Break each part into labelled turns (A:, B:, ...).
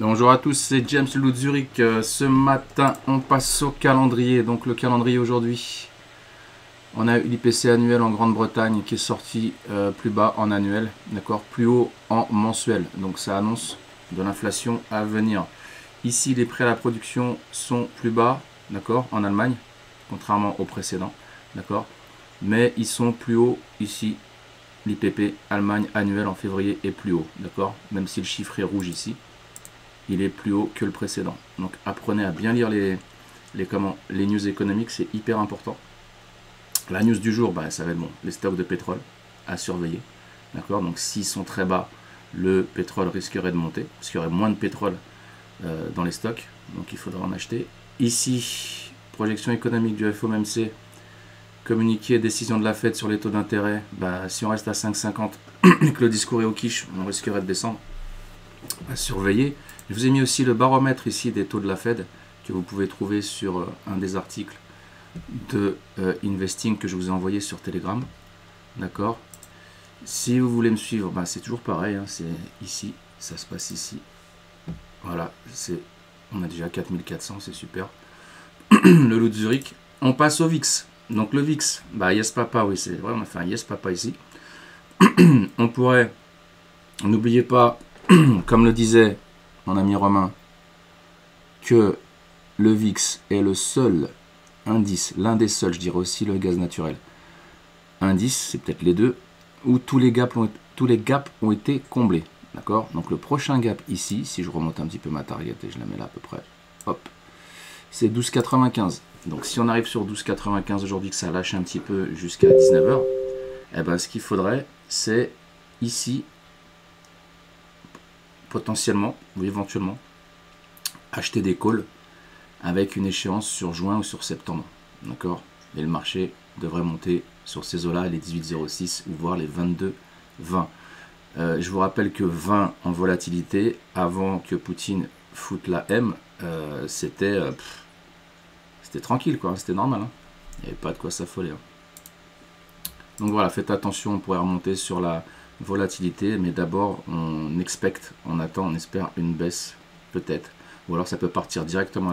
A: Bonjour à tous, c'est James Loup de Zurich. Ce matin, on passe au calendrier. Donc le calendrier aujourd'hui, on a eu l'IPC annuel en Grande-Bretagne qui est sorti plus bas en annuel, d'accord, plus haut en mensuel. Donc ça annonce de l'inflation à venir. Ici, les prix à la production sont plus bas, d'accord, en Allemagne, contrairement au précédent, d'accord. Mais ils sont plus hauts ici. L'IPP Allemagne annuel en février est plus haut, d'accord, même si le chiffre est rouge ici. Il est plus haut que le précédent. Donc apprenez à bien lire les news économiques, c'est hyper important. La news du jour, ça va être bon, les stocks de pétrole à surveiller. D'accord. Donc s'ils sont très bas, le pétrole risquerait de monter, parce qu'il y aurait moins de pétrole dans les stocks. Donc il faudra en acheter. Ici, projection économique du FOMC, communiqué, décision de la Fed sur les taux d'intérêt. Si on reste à 5,50 et que le discours est au quiche, on risquerait de descendre. À surveiller. Je vous ai mis aussi le baromètre ici des taux de la Fed que vous pouvez trouver sur un des articles de Investing que je vous ai envoyé sur Telegram. D'accord. Si vous voulez me suivre, c'est toujours pareil. C'est ici, ça se passe ici. Voilà, on a déjà 4400, c'est super. Le Loup de Zurich. On passe au VIX. Donc le VIX, yes papa, oui, c'est vrai, on a fait un yes papa ici. On pourrait, n'oubliez pas, comme le disait mon ami Romain, que le VIX est le seul indice, l'un des seuls, je dirais aussi le gaz naturel, indice, c'est peut-être les deux, où tous les gaps ont été comblés. D'accord. Donc le prochain gap ici, si je remonte un petit peu ma target et je la mets là à peu près, hop, c'est 12,95. Donc si on arrive sur 12,95 aujourd'hui, que ça lâche un petit peu jusqu'à 19h, ce qu'il faudrait, c'est ici, potentiellement ou éventuellement acheter des calls avec une échéance sur juin ou sur septembre, d'accord. Et le marché devrait monter sur ces eaux là, les 18,06 ou voire les 22,20. Je vous rappelle que 20 en volatilité avant que Poutine foute la M, c'était tranquille, quoi, c'était normal, il n'y avait pas de quoi s'affoler. Donc voilà, faites attention, on pourrait remonter sur la volatilité, mais d'abord on attend, on espère une baisse peut-être, ou alors ça peut partir directement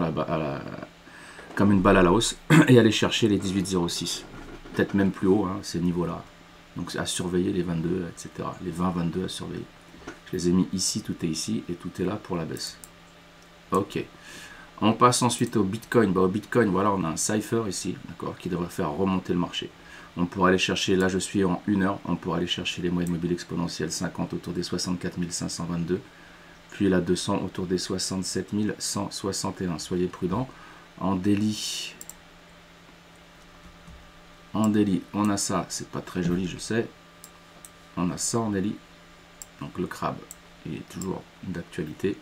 A: comme une balle à la hausse et aller chercher les 18,06, peut-être même plus haut, ces niveaux là. Donc à surveiller les 22, etc. Les 20-22 à surveiller. Je les ai mis ici, tout est ici et tout est là pour la baisse. Ok. On passe ensuite au Bitcoin. Au Bitcoin, voilà, on a un cipher ici, d'accord, qui devrait faire remonter le marché. On pourrait aller chercher, là je suis en 1 heure, on pourrait aller chercher les moyennes mobiles exponentielles 50 autour des 64 522, puis la 200 autour des 67 161. Soyez prudents. En daily, on a ça, c'est pas très joli, je sais. On a ça en daily. Donc le crabe, il est toujours d'actualité.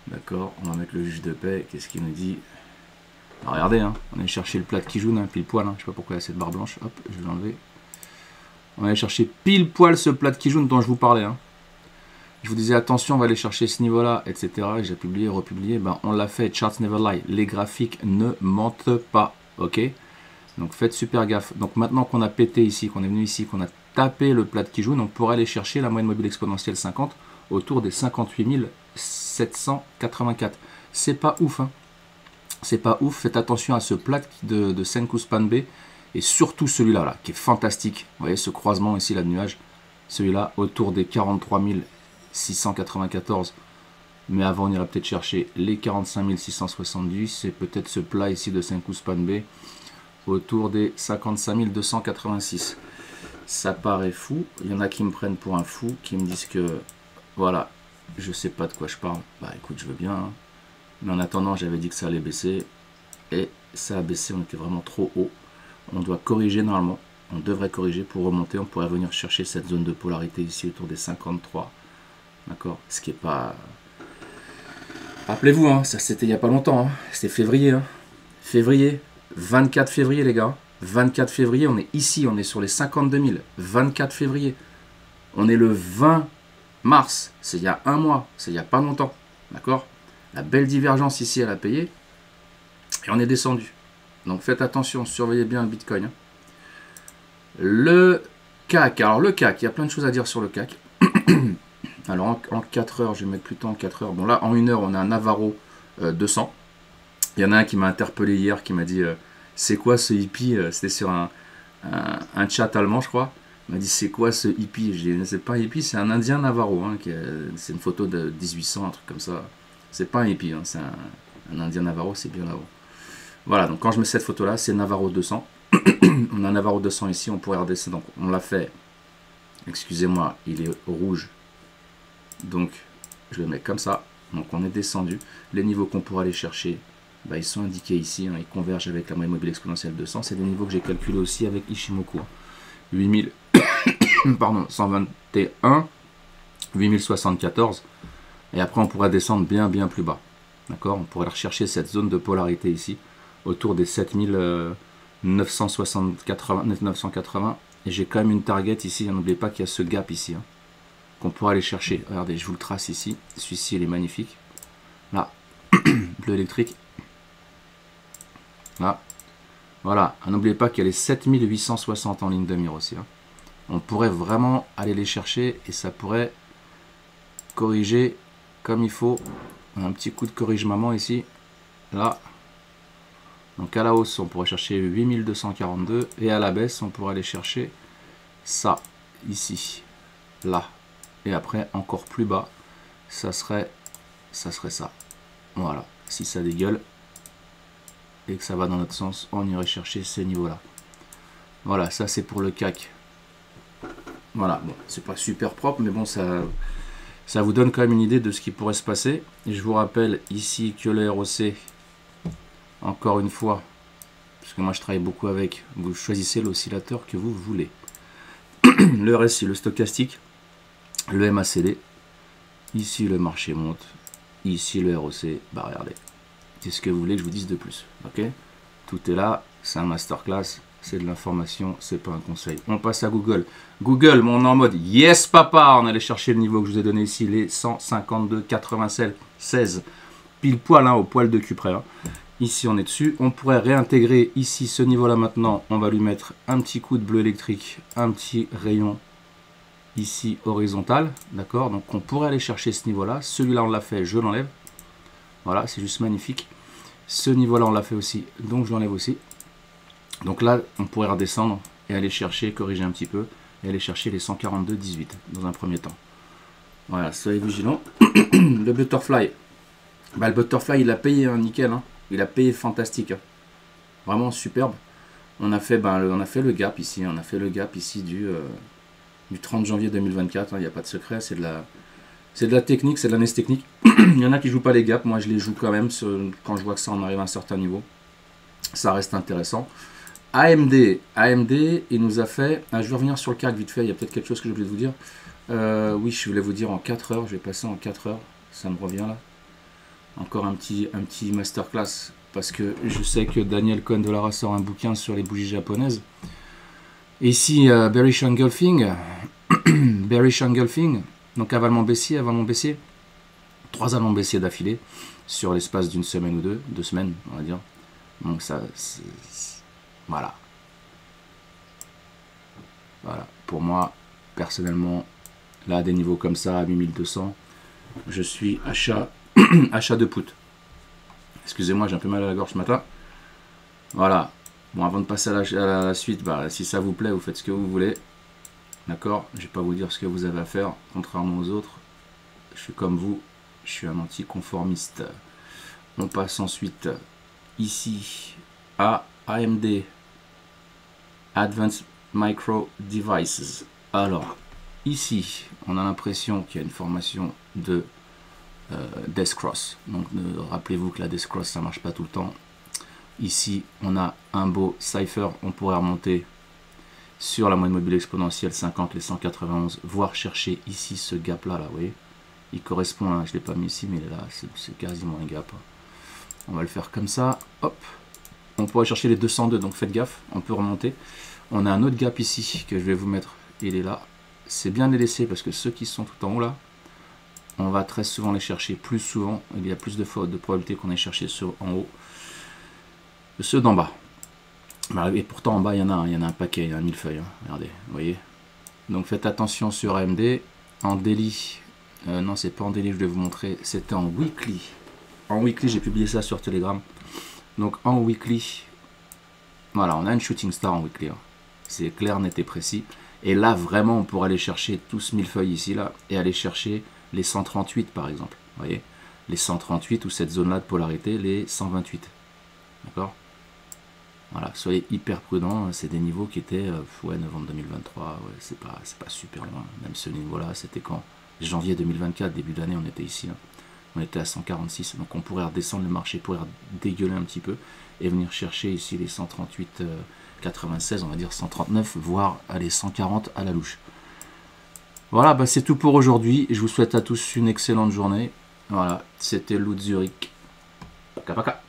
A: D'accord, on va mettre le juge de paix. Qu'est-ce qu'il nous dit? Regardez, on est chercher le plat de Kijun, pile poil. Je sais pas pourquoi il y a cette barre blanche. Hop, je vais l'enlever. On va aller chercher pile poil ce plat de Kijun dont je vous parlais. Je vous disais attention, on va aller chercher ce niveau-là, etc. Et j'ai publié, republié. On l'a fait. Charts never lie. Les graphiques ne mentent pas. Ok. Donc faites super gaffe. Donc maintenant qu'on a pété ici, qu'on est venu ici, qu'on a tapé le plat de Kijun, on pourrait aller chercher la moyenne mobile exponentielle 50 autour des 58 784. C'est pas ouf, c'est pas ouf. Faites attention à ce plat de Senkou Span B et surtout celui-là, qui est fantastique. Vous voyez ce croisement ici, là, de nuages. Celui-là, autour des 43 694. Mais avant, on irait peut-être chercher les 45 670. C'est peut-être ce plat ici de Senkou Span B autour des 55 286. Ça paraît fou. Il y en a qui me prennent pour un fou, qui me disent que, voilà, je sais pas de quoi je parle. Écoute, je veux bien, mais en attendant, j'avais dit que ça allait baisser et ça a baissé. On était vraiment trop haut. On doit corriger normalement. On devrait corriger pour remonter. On pourrait venir chercher cette zone de polarité ici autour des 53. D'accord. Ce qui est pas. Rappelez-vous, ça c'était il n'y a pas longtemps. C'était février. Février. 24 février, les gars. 24 février, on est ici. On est sur les 52 000. 24 février. On est le 20 mars. C'est il y a un mois. C'est il n'y a pas longtemps. D'accord. La belle divergence ici, elle a payé. Et on est descendu. Donc faites attention, surveillez bien le Bitcoin. Le CAC. Alors le CAC, il y a plein de choses à dire sur le CAC. Alors en 4 heures, je vais mettre plutôt en 4 heures. Bon là, en 1 heure, on a un Navarro 200. Il y en a un qui m'a interpellé hier, qui m'a dit c'est quoi ce hippie? C'était sur un chat allemand, je crois. Il m'a dit c'est quoi ce hippie? Je dis c'est pas un hippie, c'est un Indien Navarro. Hein, c'est une photo de 1800, un truc comme ça. C'est pas un hippie, hein, c'est un Indien Navarro, c'est bien avant. Voilà, donc quand je mets cette photo-là, c'est Navarro 200. On a un Navarro 200 ici, on pourrait redescendre. Donc on l'a fait, excusez-moi, il est rouge. Donc je le mets comme ça. Donc on est descendu. Les niveaux qu'on pourra aller chercher, bah, ils sont indiqués ici. Hein, ils convergent avec la moyenne mobile exponentielle 200. C'est des niveaux que j'ai calculés aussi avec Ishimoku. 8000, pardon, 121, 8074. Et après on pourra descendre bien plus bas. D'accord? On pourrait rechercher cette zone de polarité ici, autour des 7980. Et j'ai quand même une target ici. N'oubliez pas qu'il y a ce gap ici. Hein, qu'on pourra aller chercher. Regardez, je vous le trace ici. Celui-ci, il est magnifique. Là, bleu électrique. Là, voilà. N'oubliez pas qu'il y a les 7860 en ligne de mire aussi. Hein. On pourrait vraiment aller les chercher et ça pourrait corriger comme il faut. Un petit coup de corrige maman ici. Là. Donc à la hausse, on pourrait chercher 8242 et à la baisse, on pourrait aller chercher ça ici. Là. Et après, encore plus bas, ça serait ça. Voilà. Si ça dégueule et que ça va dans notre sens, on irait chercher ces niveaux-là. Voilà, ça c'est pour le CAC. Voilà, bon, c'est pas super propre, mais bon, ça vous donne quand même une idée de ce qui pourrait se passer. Et je vous rappelle ici que le ROC, encore une fois, parce que moi je travaille beaucoup avec, vous choisissez l'oscillateur que vous voulez. Le RSI, le stochastique, le MACD, ici le marché monte, ici le ROC, bah regardez, c'est ce que vous voulez que je vous dise de plus, ok? Tout est là, c'est un masterclass, c'est de l'information, c'est pas un conseil. On passe à Google. Google, on est en mode yes papa, on allait chercher le niveau que je vous ai donné ici, les 152,96, pile poil, hein, au poil de cul près. Hein. Ici on est dessus, on pourrait réintégrer ici ce niveau là maintenant, on va lui mettre un petit coup de bleu électrique, un petit rayon ici horizontal, d'accord, donc on pourrait aller chercher ce niveau là, celui-là on l'a fait, je l'enlève, voilà, c'est juste magnifique, ce niveau là on l'a fait aussi, donc je l'enlève aussi, donc là on pourrait redescendre et aller chercher, corriger un petit peu, et aller chercher les 142,18 dans un premier temps, voilà, soyez vigilants. Le butterfly, bah, le butterfly il a payé, hein, nickel, hein. Il a payé fantastique, hein. Vraiment superbe, on a fait le gap ici, on a fait le gap ici du 30 janvier 2024, il n'y a pas de secret, c'est de la technique, c'est de l'analyse technique. Il y en a qui ne jouent pas les gaps, moi je les joue quand même, quand je vois que ça en arrive à un certain niveau. Ça reste intéressant. AMD, il nous a fait, je vais revenir sur le CAC vite fait, il y a peut-être quelque chose que j'ai oublié de vous dire. Oui, je voulais vous dire en 4 heures, je vais passer en 4 heures, ça me revient là. Encore un petit masterclass, parce que je sais que Daniel Cohen-Delara sort un bouquin sur les bougies japonaises. Et ici, bearish engulfing, donc avalement baissier, 3 avalements baissiers d'affilée sur l'espace d'une semaine ou 2 semaines, on va dire. Donc ça, voilà. Voilà, pour moi, personnellement, là, à des niveaux comme ça, à 8200, je suis achat de put. Excusez-moi, j'ai un peu mal à la gorge ce matin. Voilà. Bon, avant de passer à la suite, bah, si ça vous plaît, vous faites ce que vous voulez. D'accord? Je ne vais pas vous dire ce que vous avez à faire, contrairement aux autres. Je suis comme vous, je suis un anticonformiste. On passe ensuite ici à AMD, Advanced Micro Devices. Alors, ici, on a l'impression qu'il y a une formation de Death Cross. Donc, rappelez-vous que la Death Cross, ça ne marche pas tout le temps. Ici, on a un beau cipher. On pourrait remonter sur la moyenne mobile exponentielle 50, les 191, voire chercher ici ce gap-là, là, vous voyez. Il correspond à, je ne l'ai pas mis ici, mais là, c'est quasiment un gap. On va le faire comme ça. Hop. On pourrait chercher les 202, donc faites gaffe. On peut remonter. On a un autre gap ici que je vais vous mettre. Il est là. C'est bien de les laisser parce que ceux qui sont tout en haut là, on va très souvent les chercher plus souvent. Il y a plus de probabilité qu'on ait cherché ceux en haut que ceux d'en bas. Et pourtant en bas il y en a un paquet, il y a un millefeuille. Hein. Regardez, vous voyez. Donc faites attention sur AMD. En daily, Non, c'est pas en daily, je vais vous montrer. C'était en weekly. En weekly, j'ai publié ça sur Telegram. Donc en weekly, voilà, on a une shooting star en weekly. Hein. C'est clair, net et précis. Et là, vraiment, on pourrait aller chercher tout ce millefeuille ici, là, et aller chercher les 138, par exemple. Vous voyez, les 138 ou cette zone-là de polarité, les 128. D'accord? Voilà, soyez hyper prudents. C'est des niveaux qui étaient, ouais, novembre 2023. Ouais, c'est pas super loin. Même ce niveau-là, c'était quand? Janvier 2024, début d'année, on était ici. Hein. On était à 146. Donc on pourrait redescendre, le marché pourrait dégueuler un petit peu et venir chercher ici les 138, 96, on va dire 139, voire aller 140 à la louche. Voilà, bah c'est tout pour aujourd'hui. Je vous souhaite à tous une excellente journée. Voilà, c'était Lou de Zurich. Paka paka.